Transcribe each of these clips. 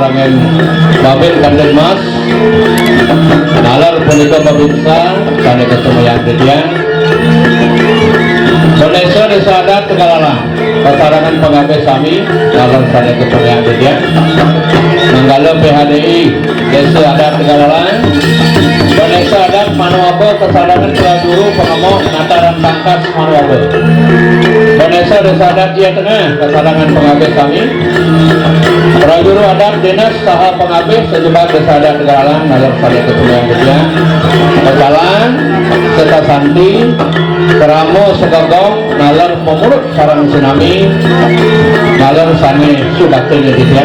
sarangan babin kandan mas nalar punika babinsa sane ketemu yang dia Indonesia desa adat Tegalalang pasarangan pengabe sami nalar sane ketemu yang dia Manggala PHDI desa adat Tegalalang Indonesia adat Manuabe kesarangan Guru pengemok Nataran Tangkas Manuabe Indonesia desa adat Jia Tengah kesarangan pengabe kami Guru adat dinas saha pengabe sejebat desa adat Tegalalang nalar sane ketemu yang dia Kesalan Seta Santi Keramo Segagong nalar memurut sarang tsunami nalar sane subatnya dia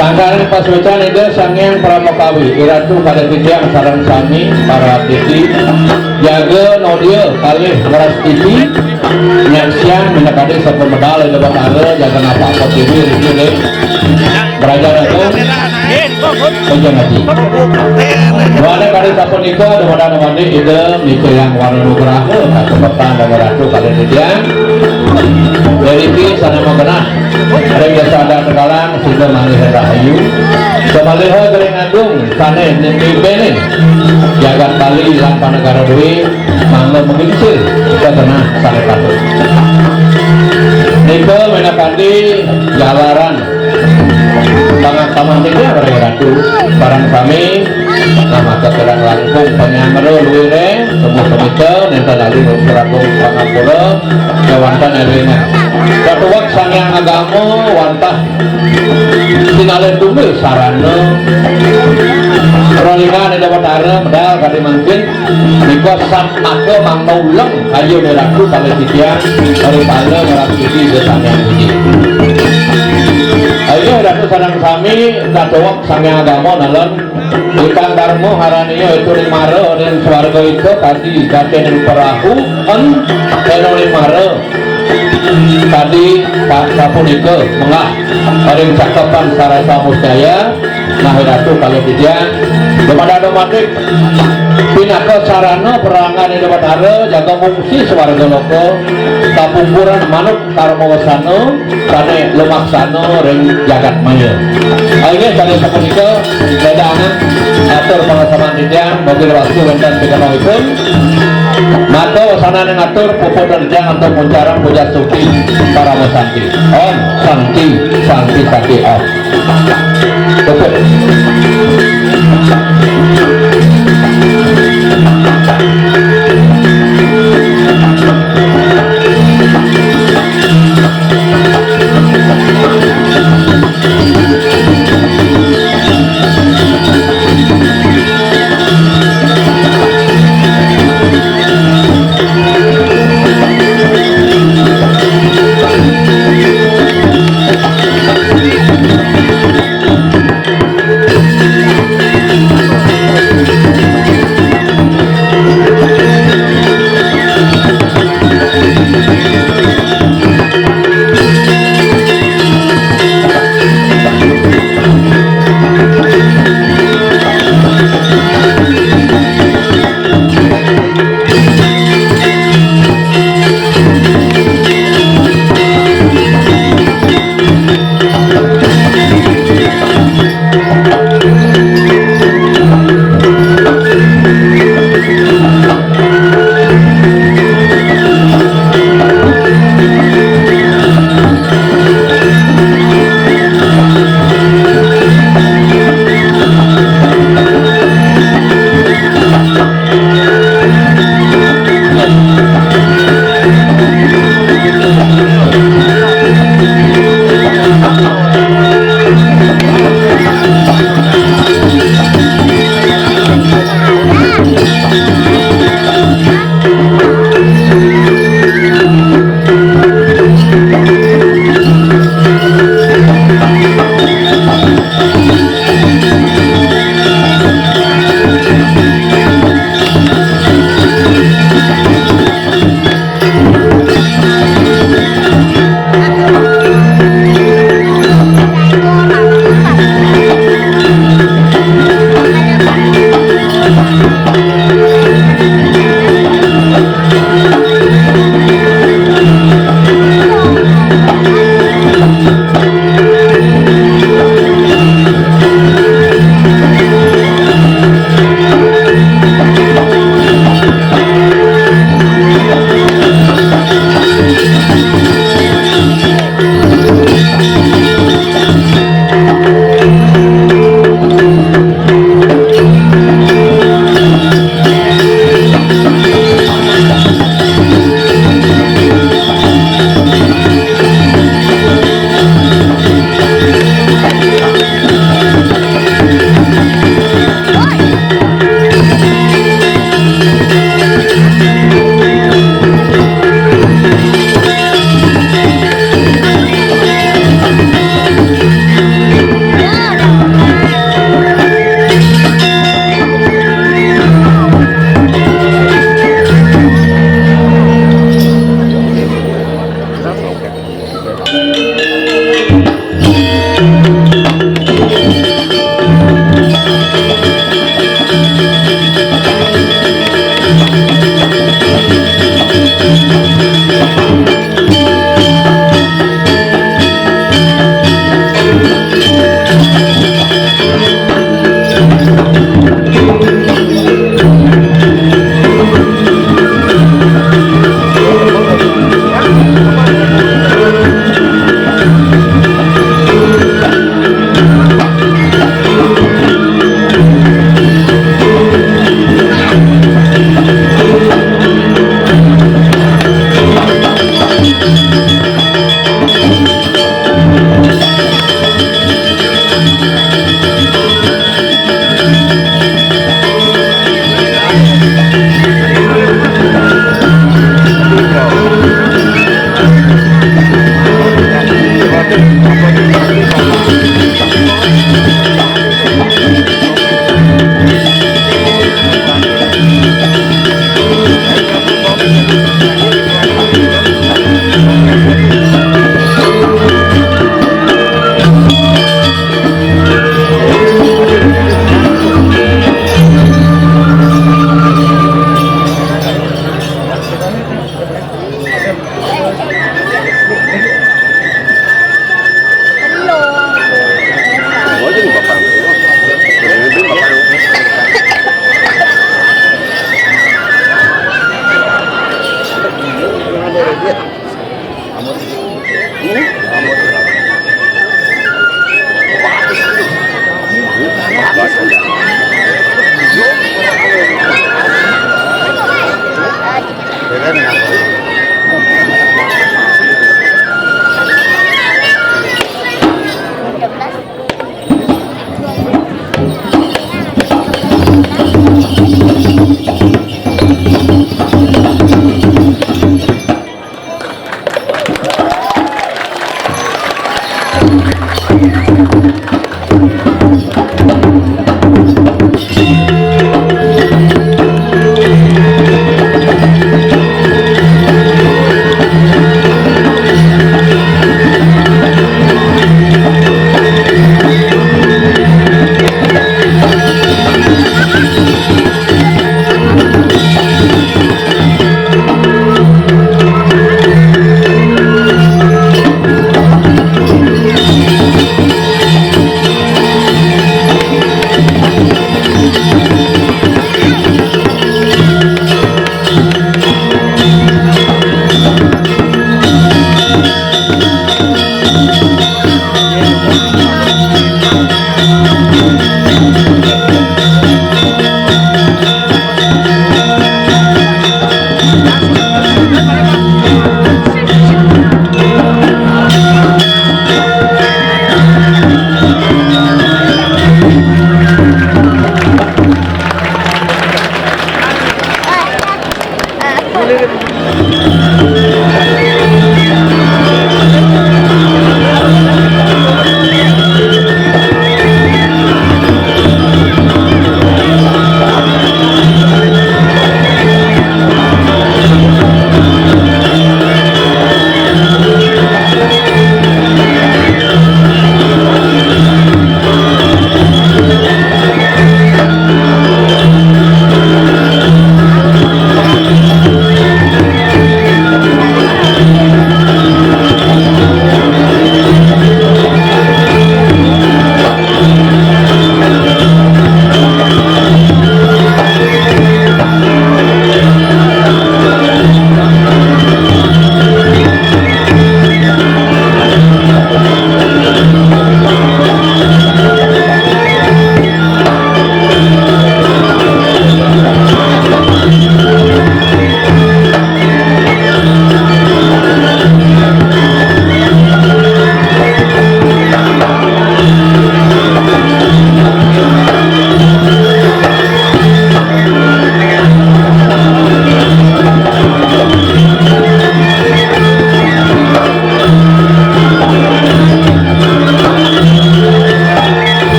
Sangkaran Paswecan itu sangyang Pramokawi iratu pada titiang sarang sami para titi jaga nodia kali beras titi nyaksian minakade sapa medal di depan ada jaga apa tv ini berajar itu penjang hati wana kali sapa niko ada mandi ide niko yang warna nugrah atau betan dan ratu kali titiang dari ini sana mengenah ada yang ada Tegalang sehingga manggil rahayu semaliha gering agung sana nembi bene jagat Bali lan panegara dewi mangga mengincil ke tengah sana patut niko menakandi jalaran tangan taman tiga barang ratu barang kami nama keterang langkung penyamero luwire semua pemita nenta lalu berakung pangapura kewantan erwina katuak sangyang agamo wantah sinalen dumil sarana rolingan ada watara medal kali mungkin niko sak maka mang maulang ayo deraku kali titian dari pala merah putih desanya ini ayo ratu sarang kami katuak sangyang agamo nalan ikan darmo haraniyo itu limaro dan swarga itu tadi katen perahu en teno limaro tadi Pak Sapunike mengah ada cakapan sarasa musdaya nah ratu kalau dia kepada domatik pinaka sarana perangan di batara jaga fungsi swarga loko kapungkuran manuk karmawasana sane lumaksana ring jagat maya akhirnya tadi Sapunike ledangan atur pengasaman didian mobil waktu wenten pikanawipun mata sana ngatur pupuk terjang untuk mencarang puja suki para santi om santi santi santi om pupuk